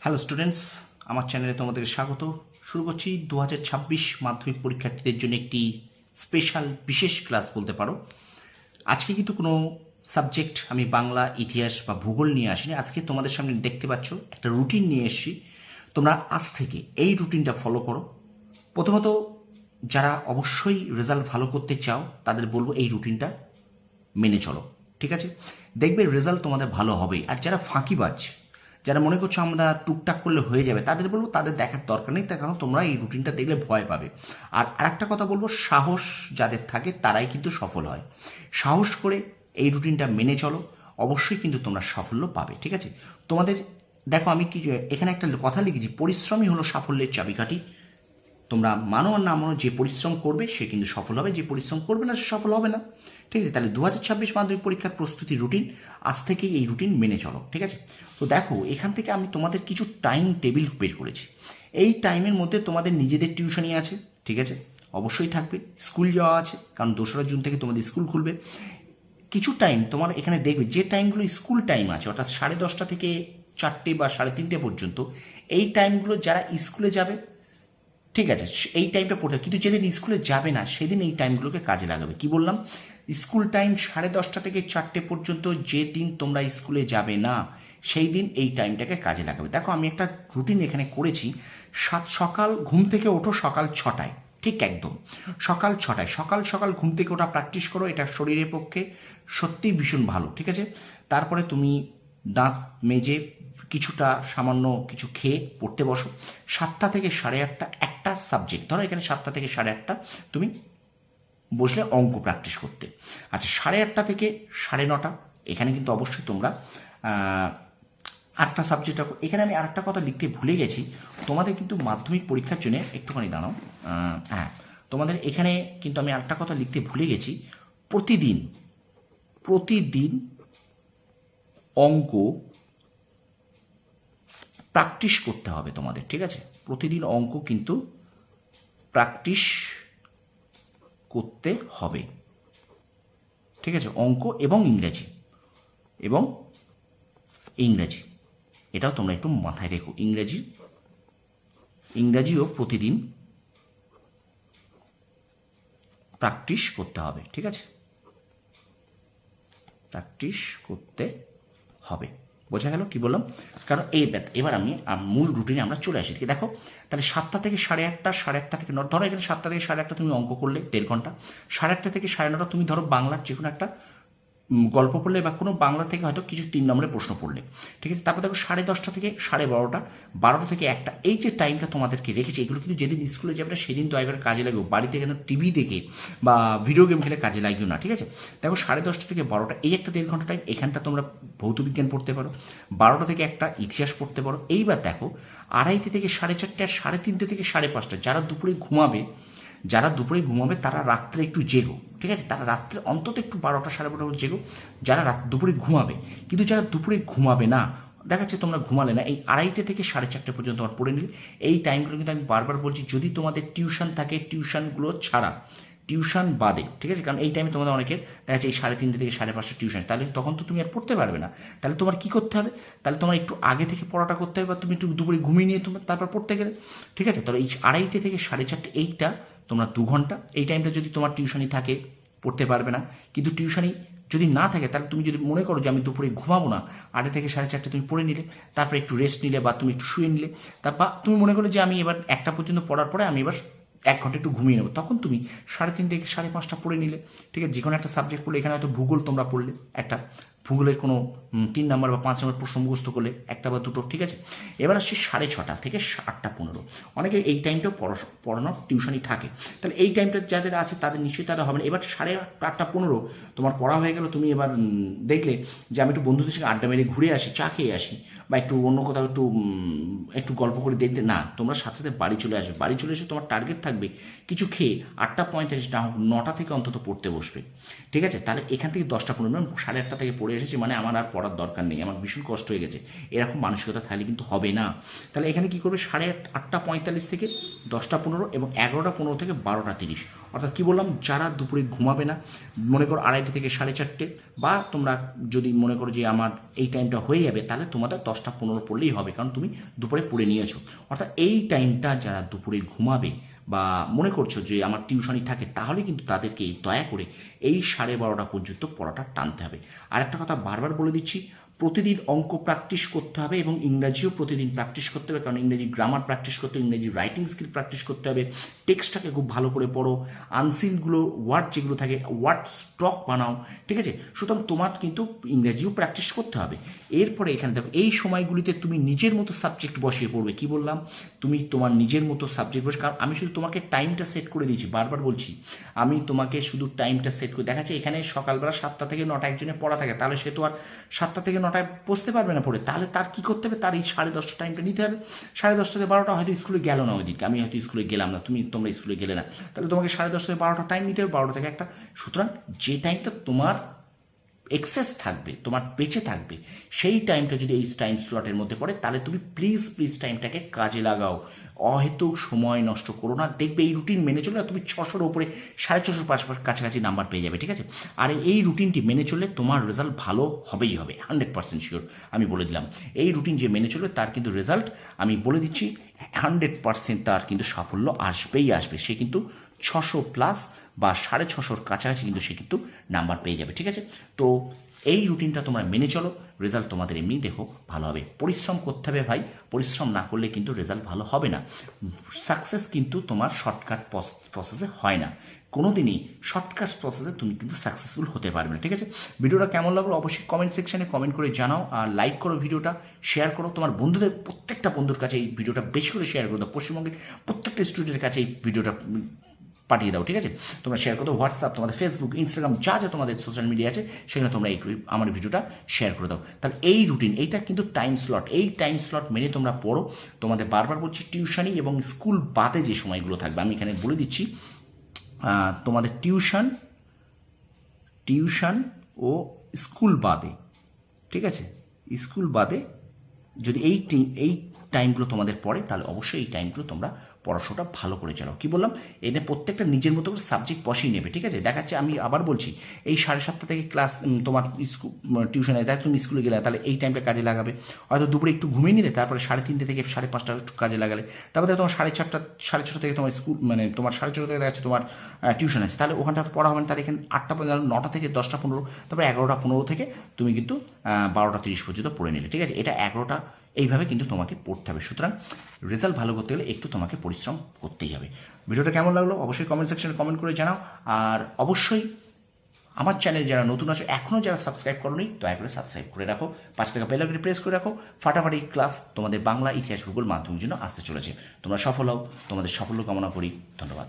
Hello students, আমার চ্যানেলে তোমাদের স্বাগত। শুরু করছি 2026 মাধ্যমিক পরীক্ষার্থীদের জন্য একটি স্পেশাল বিশেষ ক্লাস বলতে পারো। আজকে কিন্তু কোনো সাবজেক্ট আমি বাংলা, ইতিহাস বা ভূগোল নিয়ে আসিনি। আজকে তোমাদের সামনে দেখতে পাচ্ছ একটা রুটিন নিয়ে এসেছি। তোমরা আজ থেকে এই রুটিনটা ফলো করো। প্রথমত যারা অবশ্যই রেজাল্ট ভালো করতে চাও তাদের বলবো এই রুটিনটা মেনে চলো, ঠিক আছে? দেখবে রেজাল্ট তোমাদের ভালো হবেই। আর যারা ফাঁকিবাজ, যারা মনে করছো আমরা টুকটাক করলে হয়ে যাবে, তাদের বলবো তাদের দেখার দরকার নেই, তার কারণ তোমরা এই রুটিনটা দেখলে ভয় পাবে। আর আরেকটা কথা বলবো, সাহস যাদের থাকে তারাই কিন্তু সফল হয়। সাহস করে এই রুটিনটা মেনে চলো, অবশ্যই কিন্তু তোমরা সাফল্য পাবে, ঠিক আছে? তোমাদের দেখো, আমি কি এখানে একটা কথা লিখেছি, পরিশ্রমই হলো সাফল্যের চাবিকাঠি। তোমরা মানো আর না মানো, যে পরিশ্রম করবে সে কিন্তু সফল হবে, যে পরিশ্রম করবে না সে সফল হবে না, ঠিক আছে? তাহলে 2026 মাধ্যমিক পরীক্ষার প্রস্তুতি রুটিন আজ থেকেই এই রুটিন মেনে চলো, ঠিক আছে? তো দেখো, এখান থেকে আমি তোমাদের কিছু টাইম টেবিল বের করেছি। এই টাইমের মধ্যে তোমাদের নিজেদের টিউশনই আছে, ঠিক আছে? অবশ্যই থাকবে। স্কুল যাওয়া আছে, কারণ 2রা জুন থেকে তোমাদের স্কুল খুলবে। কিছু টাইম তোমার এখানে দেখবে, যে টাইমগুলো স্কুল টাইম আছে, অর্থাৎ 10:30 থেকে 4টে বা 3:30 পর্যন্ত, এই টাইমগুলো যারা স্কুলে যাবে, ঠিক আছে, এই টাইমটা পড়তে হবে। কিন্তু যেদিন স্কুলে যাবে না সেদিন এই টাইমগুলোকে কাজে লাগাবে। কি বললাম? স্কুল টাইম 10:30 থেকে 4টে পর্যন্ত, যেদিন তোমরা স্কুলে যাবে না সেই দিন এই টাইমটাকে কাজে লাগাবে। দেখো, আমি একটা রুটিন এখানে করেছি। সকাল ঘুম থেকে ওঠো সকাল 6টায়, ঠিক একদম সকাল 6টায়। সকাল সকাল ঘুম থেকে ওঠা প্র্যাকটিস করো, এটা শরীরের পক্ষে সত্যিই ভীষণ ভালো, ঠিক আছে? তারপরে তুমি দাঁত মেজে কিছুটা সামান্য কিছু খেয়ে পড়তে বসো। 7টা থেকে 8:30 একটা সাবজেক্ট ধরো, এখানে 7টা থেকে 8:30 তুমি বসলে অঙ্ক প্র্যাকটিস করতে। আচ্ছা, 8:30 থেকে 9:30 এখানে কিন্তু অবশ্যই তোমরা 8টা সাবজেক্ট রাখো। এখানে আমি আরেকটা কথা লিখতে ভুলে গেছি, তোমাদের কিন্তু মাধ্যমিক পরীক্ষার জন্য একটুখানি দাঁড়াও। হ্যাঁ, তোমাদের এখানে কিন্তু আমি আরেকটা কথা লিখতে ভুলে গেছি। প্রতিদিন প্রতিদিন অঙ্ক প্র্যাকটিস করতে হবে তোমাদের, ঠিক আছে? প্রতিদিন অঙ্ক কিন্তু প্র্যাকটিস করতে হবে, ঠিক আছে? অঙ্ক এবং ইংরেজি, এবং ইংরেজি এটাও তোমরা একটু মাথায় রেখো। ইংরাজিও প্রতিদিন প্র্যাকটিস করতে হবে, ঠিক আছে? প্র্যাকটিস করতে হবে। বোঝা গেল কি বললাম? কারণ এবার আমি মূল রুটিনে আমরা চলে আসি। দেখো, তাহলে 7টা থেকে 8:30, 8:30 থেকে 9, ধরো এখানে 7টা থেকে 8:30 তুমি অঙ্ক করলে 1.5 ঘন্টা। 8:30 থেকে 9:30 তুমি ধরো বাংলার যে কোনো একটা গল্প পড়লে, বা কোনো বাংলা থেকে হয়তো কিছু 3 নম্বরের প্রশ্ন পড়লে, ঠিক আছে? তারপর দেখো 10:30 থেকে 12:30, 12টা থেকে 1টা, এই যে টাইমটা তোমাদেরকে রেখেছে, এগুলো কিন্তু যেদিন স্কুলে যাবে না সেদিন তো একবার কাজে লাগবে। বাড়িতে কেন টিভি দেখে বা ভিডিও গেম খেলে কাজে লাগবে না, ঠিক আছে? দেখো 10:30 থেকে 12টা, এই একটা 1.5 ঘন্টা টাইম, এখানটা তোমরা ভৌতবিজ্ঞান পড়তে পারো। 12টা থেকে 1টা ইতিহাস পড়তে পারো। এইবার দেখো, 2:30 থেকে 4:30 আর 3:30 থেকে 5:30 যারা দুপুরে ঘুমাবে তারা রাত্রে একটু জেগো, ঠিক আছে? তারা রাত্রে অন্তত একটু 12টা 12:30 জেগো, যারা দুপুরে ঘুমাবে। কিন্তু যারা দুপুরে ঘুমাবে না, দেখা যাচ্ছে তোমরা ঘুমালে না, এই 2:30 থেকে 4:30 পর্যন্ত তোমার পড়ে নিলে। এই টাইমগুলো কিন্তু আমি বারবার বলছি, যদি তোমাদের টিউশন থাকে, টিউশনগুলো ছাড়া, টিউশন বাদে, ঠিক আছে? কারণ এই টাইমে তোমাদের অনেকের দেখা যাচ্ছে এই 3:30 থেকে 5:30 টিউশন, তাহলে তখন তো তুমি আর পড়তে পারবে না। তাহলে তোমার কি করতে হবে? তাহলে তোমার একটু আগে থেকে পড়াটা করতে হবে, বা তুমি একটু দুপুরে ঘুমিয়ে নিয়ে তোমার তারপর পড়তে গেলে, ঠিক আছে? তাহলে এই 2:30 থেকে 4:30 এইটা তোমরা 2 ঘন্টা, এই টাইমটা যদি তোমার টিউশনি থাকে পড়তে পারবে না। কিন্তু টিউশনি যদি না থাকে, তাহলে তুমি যদি মনে করো যে আমি দুপুরে ঘুমাবো না, 2:30 থেকে 4:30 তুমি পড়ে নিলে, তারপরে একটু রেস্ট নিলে বা তুমি একটু শুয়ে নিলে, তারপর তুমি মনে করো যে আমি এবার 1টা পর্যন্ত পড়ার পরে আমি এবার 1 ঘন্টা একটু ঘুমিয়ে নেবো, তখন তুমি 3:30 থেকে 5:30 পড়ে নিলে, ঠিক আছে? যে কোনো একটা সাবজেক্ট পড়লে, এখানে হয়তো ভূগোল তোমরা পড়লে, একটা ভূগোলের কোনো 3 নম্বর বা 5 নম্বর প্রশ্ন মুখস্থ করলে, 1টা বা 2টো, ঠিক আছে? এবার আসছি 6:30 থেকে 8:15। অনেকে এই টাইমটাও পড়ানোর টিউশনই থাকে, তাহলে এই টাইমটা যাদের আছে তাদের নিশ্চয়ই তারা হবে না। এবার 8:15 তোমার পড়া হয়ে গেল, তুমি এবার দেখলে যে আমি একটু বন্ধুদের সঙ্গে আড্ডা মেরে ঘুরে আসি, চা খেয়ে আসি, বা একটু অন্য কোথাও একটু গল্প করে দেখতে, না, তোমরা সাথে সাথে বাড়ি চলে আসবে। বাড়ি চলে এসে তোমার টার্গেট থাকবে কিছু খেয়ে 8:45 না হোক 9টা থেকে অন্তত পড়তে বসবে, ঠিক আছে? তাহলে এখান থেকে 10:15, 8:30 থেকে পড়ে এসেছি মানে আমার আর পড়ার দরকার নেই, আমার ভীষণ কষ্ট হয়ে গেছে, এরকম মানসিকতা থাকলে কিন্তু হবে না। তাহলে এখানে কি করবে, 8:45 থেকে 10:15 এবং 11:15 থেকে 12:30 অর্থাৎ কী বললাম, যারা দুপুরে ঘুমাবে না, মনে করো 2:30 থেকে 4:30, বা তোমরা যদি মনে করো যে আমার এই টাইমটা হয়ে যাবে, তাহলে তোমাদের 10টা 15 পড়লেই হবে, কারণ তুমি দুপুরে পড়ে নিয়েছো। অর্থাৎ এই টাইমটা যারা দুপুরে ঘুমাবে বা মনে করছো যে আমার টিউশনই থাকে, তাহলে কিন্তু তাদেরকে দয়া করে এই 12:30 পর্যন্ত পড়াটা টানতে হবে। আর একটা কথা বারবার বলে দিচ্ছি, প্রতিদিন অঙ্ক প্র্যাকটিস করতে হবে এবং ইংরাজিও প্রতিদিন প্র্যাকটিস করতে হবে, কারণ ইংরেজি গ্রামার প্র্যাকটিস করতে হবে, ইংরেজি রাইটিং স্কিল প্র্যাকটিস করতে হবে। টেক্সটটাকে খুব ভালো করে পড়ো, আনসিনগুলো ওয়ার্ড যেগুলো থাকে ওয়ার্ড স্টক বানাও, ঠিক আছে। সুতরাং তোমার কিন্তু ইংরাজিও প্র্যাকটিস করতে হবে। এরপরে এখানে দেখো, এই সময়গুলিতে তুমি নিজের মতো সাবজেক্ট বসিয়ে পড়বে। কি বললাম, তুমি তোমার নিজের মতো সাবজেক্ট বসে, কারণ আমি শুধু তোমাকে টাইমটা সেট করে দিয়েছি, বারবার বলছি, আমি তোমাকে শুধু টাইমটা সেট করে দেখাচ্ছি। এখানে সকালবেলা 7টা থেকে 9টা একজনের পড়া থাকে, তাহলে সে তো আর 7টা থেকে 9টায় বসতে পারবে না পড়ে, তাহলে তার কী করতে হবে, তার এই 10:30 টাইমটা নিতে হবে। 10:30 থেকে 12টা হয়তো স্কুলে গেল না ওইদিকে, আমি হয়তো স্কুলে গেলাম না, তোমরা স্কুলে গেলে না, তাহলে তোমাকে 10:30 থেকে 12টা টাইম নিতে হবে, 12টা থেকে 1টা। সুতরাং যে টাইমটা তোমার এক্সেস থাকবে, তোমার বেঁচে থাকবে, সেই টাইমটা যদি এই টাইম স্লটের মধ্যে পড়ে, তাহলে তুমি প্লিজ টাইমটাকে কাজে লাগাও, অহেতুক সময় নষ্ট করো না। দেখবে এই রুটিন মেনে চললে তুমি 600-র উপরে 450 কাছাকাছি নাম্বার পেয়ে যাবে, ঠিক আছে। আর এই রুটিনটি মেনে চললে তোমার রেজাল্ট ভালো হবেই হবে, 100% শিওর আমি বলে দিলাম। এই রুটিন যে মেনে চলবে তার কিন্তু রেজাল্ট আমি বলে দিচ্ছি 100% তার কিন্তু সাফল্য আসবেই আসবে। সে কিন্তু 600+ বা 650-র কাছাকাছি কিন্তু সে কিন্তু নাম্বার পেয়ে যাবে, ঠিক আছে। তো এই রুটিনটা তোমরা মেনে চলো, রেজাল্ট তোমাদের এমনি দেখো ভালো হবে। পরিশ্রম করতে হবে ভাই, পরিশ্রম না করলে কিন্তু রেজাল্ট ভালো হবে না। সাকসেস কিন্তু তোমার শর্টকাট প্রসেসে হয় না, কোনো দিনই শর্টকাট প্রসেসে তুমি কিন্তু সাকসেসফুল হতে পারবে না, ঠিক আছে। ভিডিওটা কেমন লাগলো অবশ্যই কমেন্ট সেকশনে কমেন্ট করে জানাও, আর লাইক করো, ভিডিওটা শেয়ার করো, তোমার বন্ধুদের প্রত্যেকটা বন্ধুর কাছে এই ভিডিওটা বেশি করে শেয়ার করে দাও, পশ্চিমবঙ্গের প্রত্যেকটা স্টুডেন্টের কাছে এই ভিডিওটা পাঠিয়ে দাও, ঠিক আছে। তোমরা শেয়ার করো হোয়াটসঅ্যাপ, তোমাদের ফেসবুক, ইনস্টাগ্রাম, যা যা তোমাদের সোশ্যাল মিডিয়া আছে সেখানে তোমরা এই আমার ভিডিওটা শেয়ার করে দাও। তাহলে এই রুটিন, এইটা কিন্তু টাইম স্লট, এই টাইম স্লট মেনে তোমরা পড়ো। তোমাদের বারবার বলছি, টিউশনি এবং স্কুল বাদে যে সময়গুলো থাকবে, আমি এখানে বলে দিচ্ছি, তোমাদের টিউশন ও স্কুল বাদে, ঠিক আছে, স্কুল বাদে যদি এই টাইমগুলো তোমাদের পড়ে, তাহলে অবশ্যই এই টাইমগুলো তোমরা পড়াশোনাটা ভালো করে চালাও। কী বললাম, এটা প্রত্যেকটা নিজের মতো করে সাবজেক্ট বসিয়ে নেবে, ঠিক আছে। দেখাচ্ছে, আমি আবার বলছি, এই 7:30 থেকে ক্লাস তোমার টিউশনে, তাই তুমি স্কুলে গেলে, তাহলে এই টাইমটা কাজে লাগাবে। হয়তো দুপুরে একটু ঘুমিয়ে নিলে, তারপরে 3:30 থেকে 5:30 একটু কাজে লাগালে, তারপরে তোমার 6:30 থেকে তোমার স্কুল, মানে তোমার 6:30 থেকে দেখাচ্ছে তোমার টিউশন আছে, তাহলে ওখানটা পড়া হবে না, তাহলে এখানে 8টা 9টা থেকে 10টা 15, তারপরে 11টা 15 থেকে তুমি কিন্তু 12টা 30 পর্যন্ত পড়ে নিলে, ঠিক আছে। এটা 11টা, এইভাবে কিন্তু তোমাকে পড়তে হবে। সুতরাং রেজাল্ট ভালো করতে গেলে একটু তোমাকে পরিশ্রম করতেই হবে। ভিডিওটা কেমন লাগলো অবশ্যই কমেন্ট সেকশনে কমেন্ট করে জানাও, আর অবশ্যই আমার চ্যানেল যারা নতুন আছে, এখনও যারা সাবস্ক্রাইব করোনি, দয়া করে সাবস্ক্রাইব করে রাখো, পাশে থাকা বেল আইকনটি প্রেস করে রাখো। ফাটাফাটি ক্লাস তোমাদের বাংলা, ইতিহাস, ভূগোল, মাধ্যমিক জন্য আসতে চলেছে। তোমরা সফল হও, তোমাদের সাফল্য কামনা করি। ধন্যবাদ।